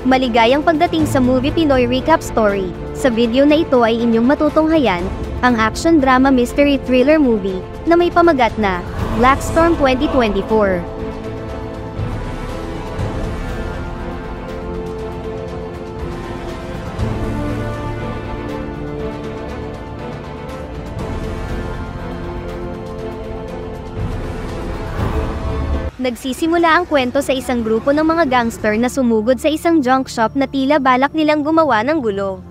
Maligayang pagdating sa Movie Pinoy Recap Story. Sa video na ito ay inyong matutunghayan ang action drama mystery thriller movie na may pamagat na Black Storm 2024. Nagsisimula ang kwento sa isang grupo ng mga gangster na sumugod sa isang junk shop na tila balak nilang gumawa ng gulo.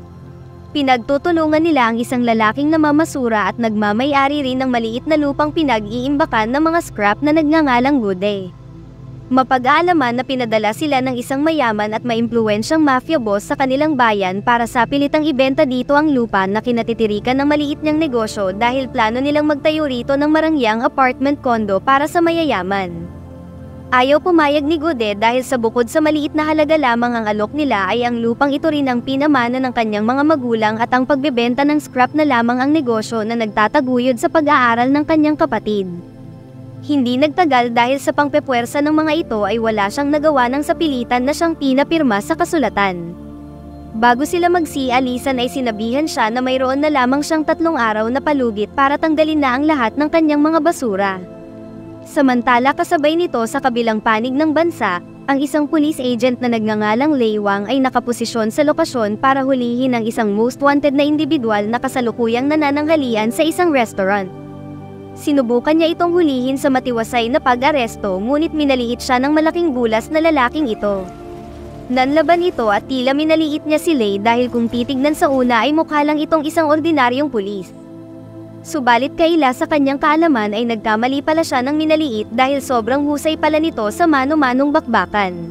Pinagtutulungan nila ang isang lalaking namamasura at nagmamay-ari rin ng maliit na lupang pinag-iimbakan ng mga scrap na nagngangalang Gude. Mapag-aalaman na pinadala sila ng isang mayaman at maimpluwensyang mafia boss sa kanilang bayan para sa pilitang ibenta dito ang lupa na kinatitirikan ng maliit niyang negosyo dahil plano nilang magtayo rito ng marangyang apartment condo para sa mayayaman. Ayaw pumayag ni Gude dahil sa bukod sa maliit na halaga lamang ang alok nila ay ang lupang ito rin ang pinamana ng kanyang mga magulang at ang pagbebenta ng scrap na lamang ang negosyo na nagtataguyod sa pag-aaral ng kanyang kapatid. Hindi nagtagal dahil sa pangpepuwersa ng mga ito ay wala siyang nagawa ng sapilitan na siyang pinapirma sa kasulatan. Bago sila magsialisan ay sinabihan siya na mayroon na lamang siyang 3 araw na palugit para tanggalin na ang lahat ng kanyang mga basura. Samantala kasabay nito sa kabilang panig ng bansa, ang isang police agent na nagngangalang Lei Wang ay nakaposisyon sa lokasyon para hulihin ang isang most wanted na individual na kasalukuyang nanananghalian sa isang restaurant. Sinubukan niya itong hulihin sa matiwasay na pag-aresto ngunit minaliit siya ng malaking bulas na lalaking ito. Nanlaban ito at tila minaliit niya si Lei dahil kung titignan sa una ay mukha lang itong isang ordinaryong pulis. Subalit kaila sa kanyang kaalaman ay nagkamali pala siya ng minaliit dahil sobrang husay pala nito sa mano-manong bakbakan.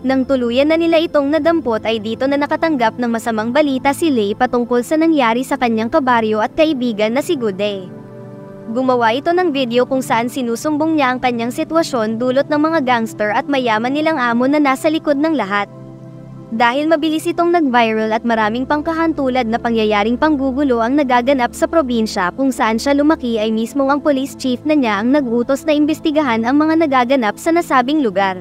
Nang tuluyan na nila itong nadampot ay dito na nakatanggap ng masamang balita si Lei patungkol sa nangyari sa kanyang kabaryo at kaibigan na si Gude. Gumawa ito ng video kung saan sinusumbong niya ang kanyang sitwasyon dulot ng mga gangster at mayaman nilang amo na nasa likod ng lahat. Dahil mabilis itong nag-viral at maraming pangkahantulad na pangyayaring panggugulo ang nagaganap sa probinsya kung saan siya lumaki ay mismong ang police chief na niya ang nag-utos na imbestigahan ang mga nagaganap sa nasabing lugar.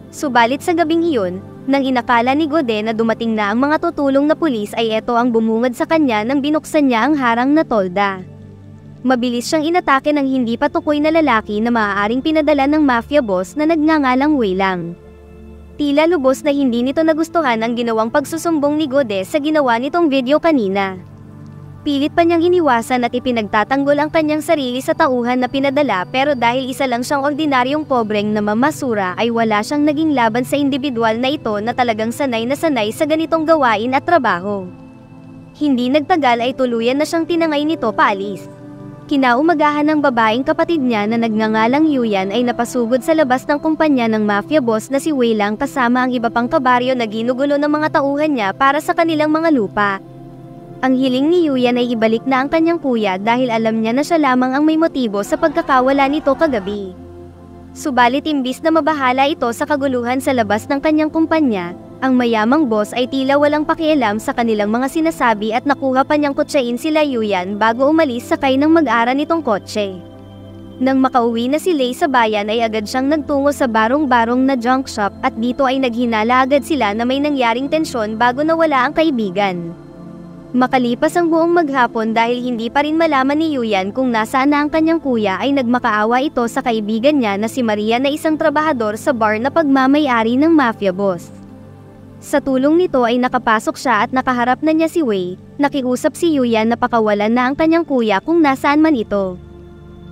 Subalit sa gabing iyon, nang inakala ni Gude na dumating na ang mga tutulong na pulis ay eto ang bumungad sa kanya nang binuksan niya ang harang na tolda. Mabilis siyang inatake ng hindi patukoy na lalaki na maaaring pinadala ng mafia boss na nagngangalang Wei Lang. Tila lubos na hindi nito nagustuhan ang ginawang pagsusumbong ni Gude sa ginawa nitong video kanina. Pilit pa niyang iniwasan at ipinagtatanggol ang kanyang sarili sa tauhan na pinadala pero dahil isa lang siyang ordinaryong pobreng na mamasura ay wala siyang naging laban sa individual na ito na talagang sanay na sanay sa ganitong gawain at trabaho. Hindi nagtagal ay tuluyan na siyang tinangay nito paalis. Kinaumagahan ng babaeng kapatid niya na nagngangalang Yuyan ay napasugod sa labas ng kumpanya ng mafia boss na si Wei Lang kasama ang iba pang kabaryo na ginugulo ng mga tauhan niya para sa kanilang mga lupa. Ang hiling ni Yuyan ay ibalik na ang kanyang kuya dahil alam niya na siya lamang ang may motibo sa pagkakawala nito kagabi. Subalit imbis na mabahala ito sa kaguluhan sa labas ng kanyang kumpanya, ang mayamang boss ay tila walang pakialam sa kanilang mga sinasabi at nakuha pa niyang kotsein sila Yuyan bago umalis sakay ng mag-ara nitong kotse. Nang makauwi na si Lei sa bayan ay agad siyang nagtungo sa barong-barong na junk shop at dito ay naghinala agad sila na may nangyaring tensyon bago nawala ang kaibigan. Makalipas ang buong maghapon dahil hindi pa rin malaman ni Yuyan kung nasaan na ang kanyang kuya ay nagmakaawa ito sa kaibigan niya na si Maria na isang trabahador sa bar na pagmamay-ari ng mafia boss. Sa tulong nito ay nakapasok siya at nakaharap na niya si Wei, nakiusap si Yuyan na pakawalan na ang kanyang kuya kung nasaan man ito.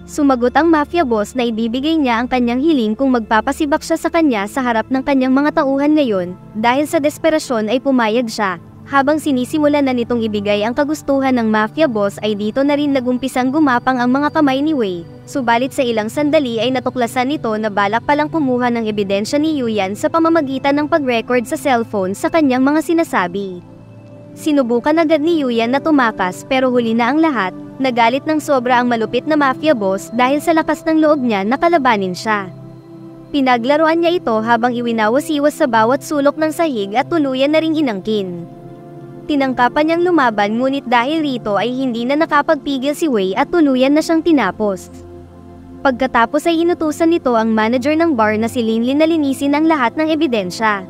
Sumagot ang mafia boss na ibibigay niya ang kanyang hiling kung magpapasibak siya sa kanya sa harap ng kanyang mga tauhan ngayon, dahil sa desperasyon ay pumayag siya. Habang sinisimulan na nitong ibigay ang kagustuhan ng mafia boss ay dito na rin nagumpisang gumapang ang mga kamay ni Wei. Subalit sa ilang sandali ay natuklasan nito na balak palang kumuha ng ebidensya ni Yuyan sa pamamagitan ng pag-record sa cellphone sa kanyang mga sinasabi. Sinubukan agad ni Yuyan na tumakas pero huli na ang lahat, nagalit ng sobra ang malupit na mafia boss dahil sa lakas ng loob niya na kalabanin siya. Pinaglaruan niya ito habang iwinawas-iwas sa bawat sulok ng sahig at tuluyan na ring inangkin. Tinangkapan niyang lumaban ngunit dahil rito ay hindi na nakapagpigil si Wei at tuluyan na siyang tinapos. Pagkatapos ay inutusan nito ang manager ng bar na si Linlin na linisin ang lahat ng ebidensya.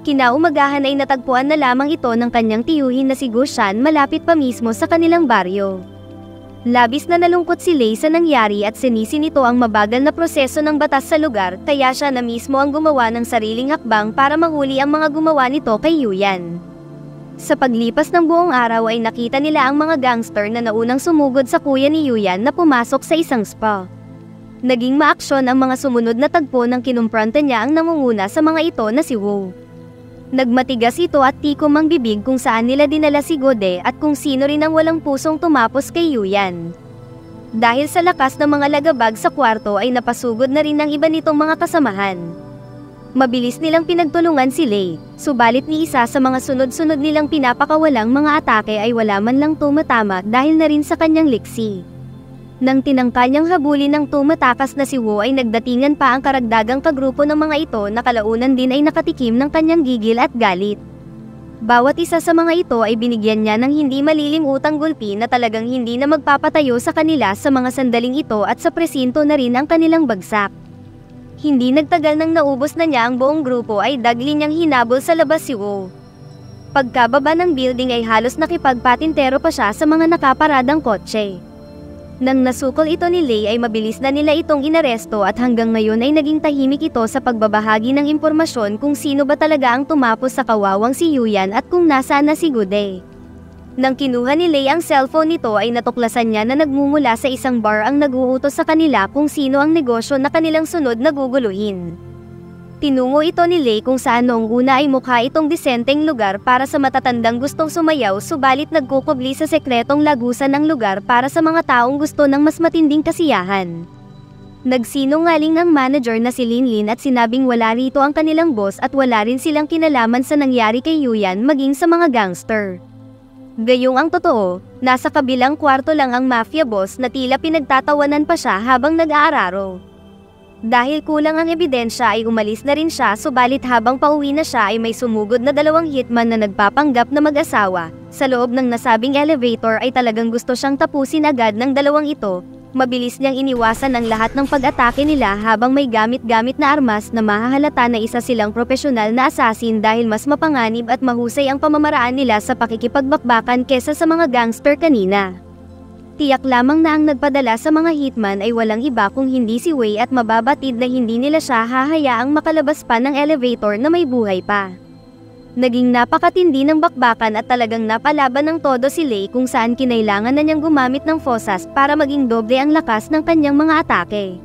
Kinaumagahan ay natagpuan na lamang ito ng kanyang tiyuhin na si Gushan malapit pa mismo sa kanilang baryo. Labis na nalungkot si Lei sa nangyari at sinisi nito ang mabagal na proseso ng batas sa lugar, kaya siya na mismo ang gumawa ng sariling hakbang para mahuli ang mga gumawa nito kay Yuyan. Sa paglipas ng buong araw ay nakita nila ang mga gangster na naunang sumugod sa kuya ni Yuyan na pumasok sa isang spa. Naging maaksyon ang mga sumunod na tagpo nang kinumpranta niya ang nangunguna sa mga ito na si Wu. Nagmatigas ito at tikom ang bibig kung saan nila dinala si Gode at kung sino rin ang walang pusong tumapos kay Yuyan. Dahil sa lakas ng mga lagabag sa kwarto ay napasugod na rin ang iba nitong mga kasamahan. Mabilis nilang pinagtulungan si Lei, subalit ni isa sa mga sunod-sunod nilang pinapakawalang mga atake ay wala man lang tumatama dahil na rin sa kanyang liksi. Nang tinangka niyang habulin ng tumatakas na si Wu ay nagdatingan pa ang karagdagang kagrupo ng mga ito na kalaunan din ay nakatikim ng kanyang gigil at galit. Bawat isa sa mga ito ay binigyan niya ng hindi malilimutang gulpi na talagang hindi na magpapatayo sa kanila sa mga sandaling ito at sa presinto na rin ang kanilang bagsak. Hindi nagtagal nang naubos na niya ang buong grupo ay dagli niyang hinabol sa labas si Wu. Pagkababa ng building ay halos nakipagpatintero pa siya sa mga nakaparadang kotse. Nang nasukol ito ni Lei ay mabilis na nila itong inaresto at hanggang ngayon ay naging tahimik ito sa pagbabahagi ng impormasyon kung sino ba talaga ang tumapos sa kawawang si Yuyan at kung nasaan na si Gode. Nang kinuha ni Lei ang cellphone nito ay natuklasan niya na nagmumula sa isang bar ang nag-uutos sa kanila kung sino ang negosyo na kanilang sunod na guguluhin. Tinungo ito ni Lei kung saan noong una ay mukha itong disenteng lugar para sa matatandang gustong sumayaw subalit nagkukubli sa sekretong lagusan ng lugar para sa mga taong gusto ng mas matinding kasiyahan. Nagsinungaling ang manager na si Linlin at sinabing wala rito ang kanilang boss at wala rin silang kinalaman sa nangyari kay Yuyan maging sa mga gangster. Gayong ang totoo, nasa kabilang kwarto lang ang mafia boss na tila pinagtatawanan pa siya habang nag-aararo. Dahil kulang ang ebidensya ay umalis na rin siya subalit habang pauwi na siya ay may sumugod na 2 hitman na nagpapanggap na mag-asawa. Sa loob ng nasabing elevator ay talagang gusto siyang tapusin agad ng 2 ito. Mabilis niyang iniwasan ang lahat ng pag-atake nila habang may gamit-gamit na armas na mahahalata na isa silang propesyonal na assassin dahil mas mapanganib at mahusay ang pamamaraan nila sa pakikipagbakbakan kesa sa mga gangster kanina. Tiyak lamang na ang nagpadala sa mga hitman ay walang iba kung hindi si Wei at mababatid na hindi nila siya hahayaang makalabas pa ng elevator na may buhay pa. Naging napakatindi ng bakbakan at talagang napalaban ng todo si Lei kung saan kinailangan na niyang gumamit ng fosas para maging doble ang lakas ng kanyang mga atake.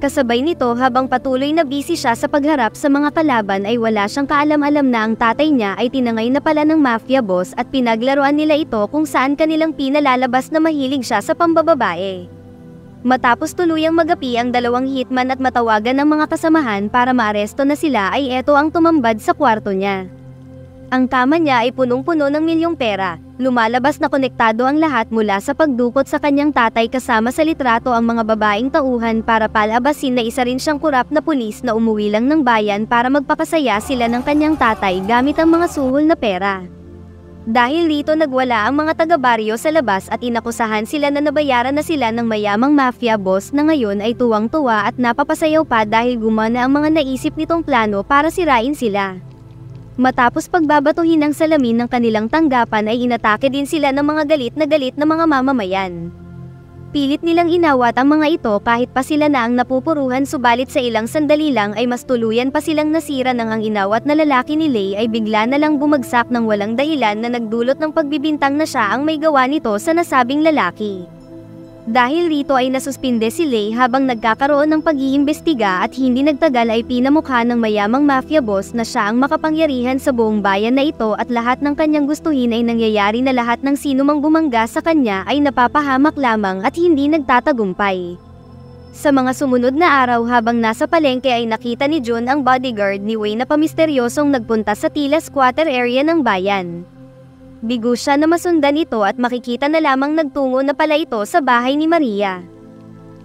Kasabay nito habang patuloy na busy siya sa pagharap sa mga kalaban ay wala siyang kaalam-alam na ang tatay niya ay tinangay na pala ng mafia boss at pinaglaruan nila ito kung saan kanilang pinalalabas na mahilig siya sa pambababae. Matapos tuluyang magapi ang 2 hitman at matawagan ng mga kasamahan para maaresto na sila ay eto ang tumambad sa kwarto niya. Ang kama niya ay punong-puno ng milyong pera. Lumalabas na konektado ang lahat mula sa pagdukot sa kanyang tatay kasama sa litrato ang mga babaeng tauhan para palabasin na isa rin siyang kurap na pulis na umuwi lang ng bayan para magpapasaya sila ng kanyang tatay gamit ang mga suhol na pera. Dahil rito nagwala ang mga taga-baryo sa labas at inakusahan sila na nabayaran na sila ng mayamang mafia boss na ngayon ay tuwang-tuwa at napapasayaw pa dahil gumana ang mga naisip nitong plano para sirain sila. Matapos pagbabatuhin ng salamin ng kanilang tanggapan ay inatake din sila ng mga galit na mga mamamayan. Pilit nilang inawat ang mga ito kahit pa sila na ang napupuruhan subalit sa ilang sandali lang ay mas tuluyan pa silang nasira nang ang inawat na lalaki ni Lei ay bigla na lang bumagsak ng walang dahilan na nagdulot ng pagbibintang na siya ang may gawa nito sa nasabing lalaki. Dahil rito ay nasuspinde si Lei habang nagkakaroon ng pag-iimbestiga at hindi nagtagal ay pinamukha ng mayamang mafia boss na siya ang makapangyarihan sa buong bayan na ito at lahat ng kanyang gustuhin ay nangyayari na lahat ng sinumang bumangga sa kanya ay napapahamak lamang at hindi nagtatagumpay. Sa mga sumunod na araw habang nasa palengke ay nakita ni Jun ang bodyguard ni Wei na pamisteryosong nagpunta sa tila squatter area ng bayan. Bigo siya na masundan ito at makikita na lamang nagtungo na pala ito sa bahay ni Maria.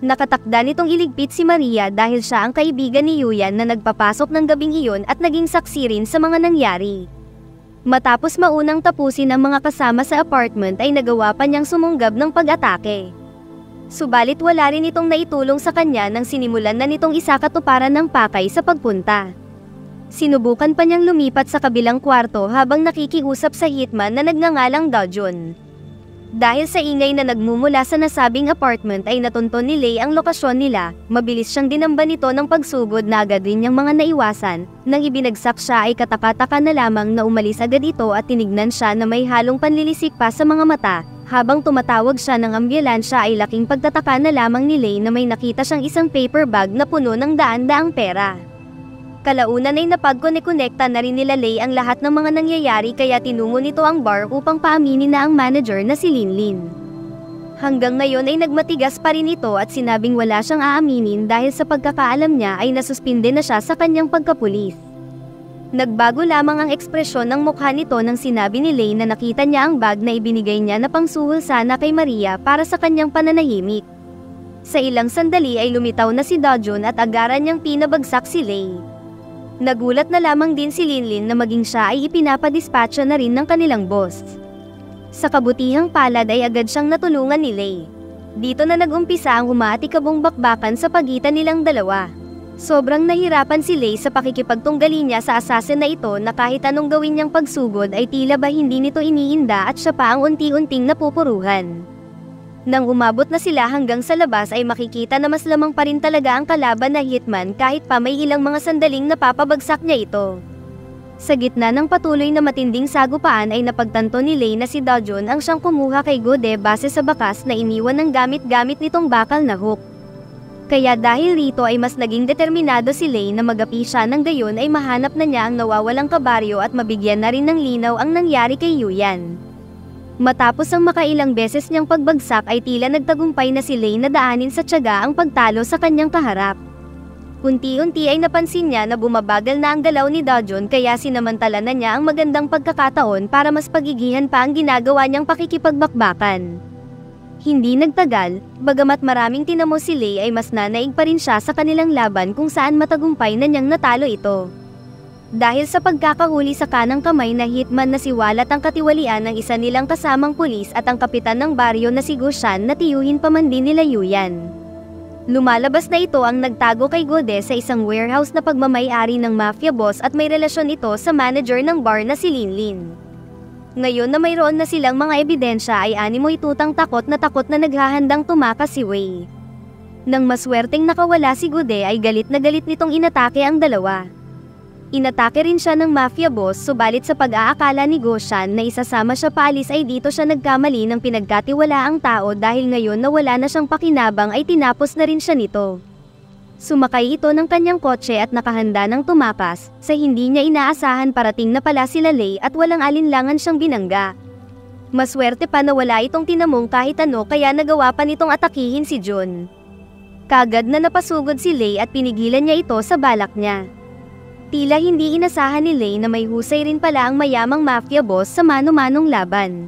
Nakatakda nitong iligpit si Maria dahil siya ang kaibigan ni Yuyan na nagpapasok ng gabing iyon at naging saksi rin sa mga nangyari. Matapos maunang tapusin ang mga kasama sa apartment ay nagawa pa niyang sumunggab ng pag-atake. Subalit wala rin itong naitulong sa kanya nang sinimulan na nitong isakatuparan ng pakay sa pagpunta. Sinubukan pa niyang lumipat sa kabilang kwarto habang nakikiusap sa hitman na nagngangalang Dojun. Dahil sa ingay na nagmumula sa nasabing apartment ay natunton ni Lei ang lokasyon nila, mabilis siyang dinamba nito ng pagsugod na agad rin niyang mga naiwasan. Nang ibinagsak siya ay katakataka na lamang na umalis agad ito at tinignan siya na may halong panlilisik pa sa mga mata. Habang tumatawag siya ng ambulansya ay laking pagtataka na lamang ni Lei na may nakita siyang isang paper bag na puno ng daan-daang pera. Kalaunan ay napagkonekonekta na rin nila Lei ang lahat ng mga nangyayari kaya tinungo nito ang bar upang paaminin na ang manager na si Linlin. Hanggang ngayon ay nagmatigas pa rin ito at sinabing wala siyang aaminin dahil sa pagkakaalam niya ay nasuspinde na siya sa kanyang pagkapulis. Nagbago lamang ang ekspresyon ng mukha nito nang sinabi ni Lei na nakita niya ang bag na ibinigay niya na pangsuhol sana kay Maria para sa kanyang pananahimik. Sa ilang sandali ay lumitaw na si Dojun at agaran niyang pinabagsak si Lei. Nagulat na lamang din si Linlin na maging siya ay ipinapadispatcha na rin ng kanilang boss. Sa kabutihang palad ay agad siyang natulungan ni Lei. Dito na nag-umpisa ang umaatikabong bakbakan sa pagitan nilang dalawa. Sobrang nahirapan si Lei sa pakikipagtunggali niya sa assassin na ito na kahit anong gawin niyang pagsugod ay tila ba hindi nito iniinda at siya pa ang unti-unting napupuruhan. Nang umabot na sila hanggang sa labas ay makikita na mas lamang pa rin talaga ang kalaban na hitman kahit pa may ilang mga sandaling napapabagsak niya ito. Sa gitna ng patuloy na matinding sagupaan ay napagtanto ni Lei na si Dojun ang siyang kumuha kay Gode base sa bakas na iniwan ng gamit-gamit nitong bakal na hook. Kaya dahil rito ay mas naging determinado si Lei na magapi siya ng gayon ay mahanap na niya ang nawawalang kabaryo at mabigyan na rin ng linaw ang nangyari kay Yuyan. Matapos ang makailang beses niyang pagbagsak ay tila nagtagumpay na si Lei na daanin sa tiyaga ang pagtalo sa kanyang kaharap. Unti-unti ay napansin niya na bumabagal na ang galaw ni Dojun kaya sinamantala na niya ang magandang pagkakataon para mas pagigihan pa ang ginagawa niyang pakikipagbakbakan. Hindi nagtagal, bagamat maraming tinamo si Lei ay mas nanaig pa rin siya sa kanilang laban kung saan matagumpay na niyang natalo ito. Dahil sa pagkakahuli sa kanang kamay na hitman na si Walat ang katiwalian ng isa nilang kasamang pulis at ang kapitan ng baryo na si Goshan na tiyuhin pa man din nila Yuyan. Lumalabas na ito ang nagtago kay Gode sa isang warehouse na pagmamay-ari ng mafia boss at may relasyon ito sa manager ng bar na si Linlin. Ngayon na mayroon na silang mga ebidensya ay animoy tutang takot na naghahandang tumakas si Wei. Nang maswerteng nakawala si Gode ay galit na galit nitong inatake ang dalawa. Inatake rin siya ng mafia boss subalit sa pag-aakala ni Goshan na isasama siya paalis ay dito siya nagkamali ng pinagkatiwalaang tao dahil ngayon na wala na siyang pakinabang ay tinapos na rin siya nito. Sumakay ito ng kanyang kotse at nakahanda ng tumakas, sa hindi niya inaasahan parating na pala sila Lei at walang alinlangan siyang binangga. Maswerte pa na wala itong tinamong kahit ano kaya nagawa pa nitong atakihin si Jun. Kagad na napasugod si Lei at pinigilan niya ito sa balak niya. Tila hindi inasahan ni Lei na may husay rin pala ang mayamang mafia boss sa mano-manong laban.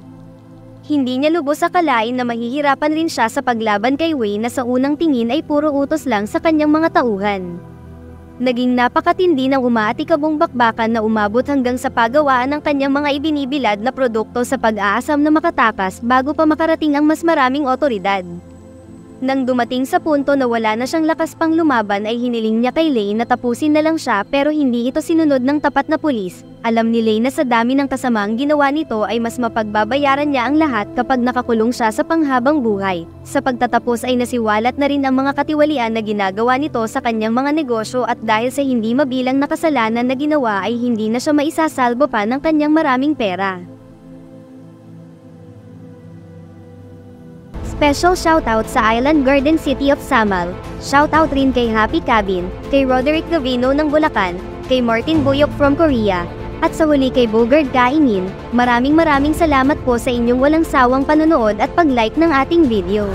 Hindi niya lubos akalain na mahihirapan rin siya sa paglaban kay Wei na sa unang tingin ay puro utos lang sa kanyang mga tauhan. Naging napakatindi ng umaatikabong bakbakan na umabot hanggang sa pagawaan ng kanyang mga ibinibilad na produkto sa pag-aasam na makatakas bago pa makarating ang mas maraming otoridad. Nang dumating sa punto na wala na siyang lakas pang lumaban ay hiniling niya kay Lei na tapusin na lang siya pero hindi ito sinunod ng tapat na pulis. Alam ni Lei na sa dami ng kasamaang ginawa nito ay mas mapagbabayaran niya ang lahat kapag nakakulong siya sa panghabang buhay. Sa pagtatapos ay nasiwalat na rin ang mga katiwalian na ginagawa nito sa kanyang mga negosyo at dahil sa hindi mabilang na kasalanan na ginawa ay hindi na siya maisasalbo pa ng kanyang maraming pera. Special shoutout sa Island Garden City of Samal, shoutout rin kay Happy Cabin, kay Roderick Gavino ng Bulacan, kay Martin Boyok from Korea, at sa huli kay Bogard Kainin. Maraming salamat po sa inyong walang sawang panonood at pag-like ng ating video.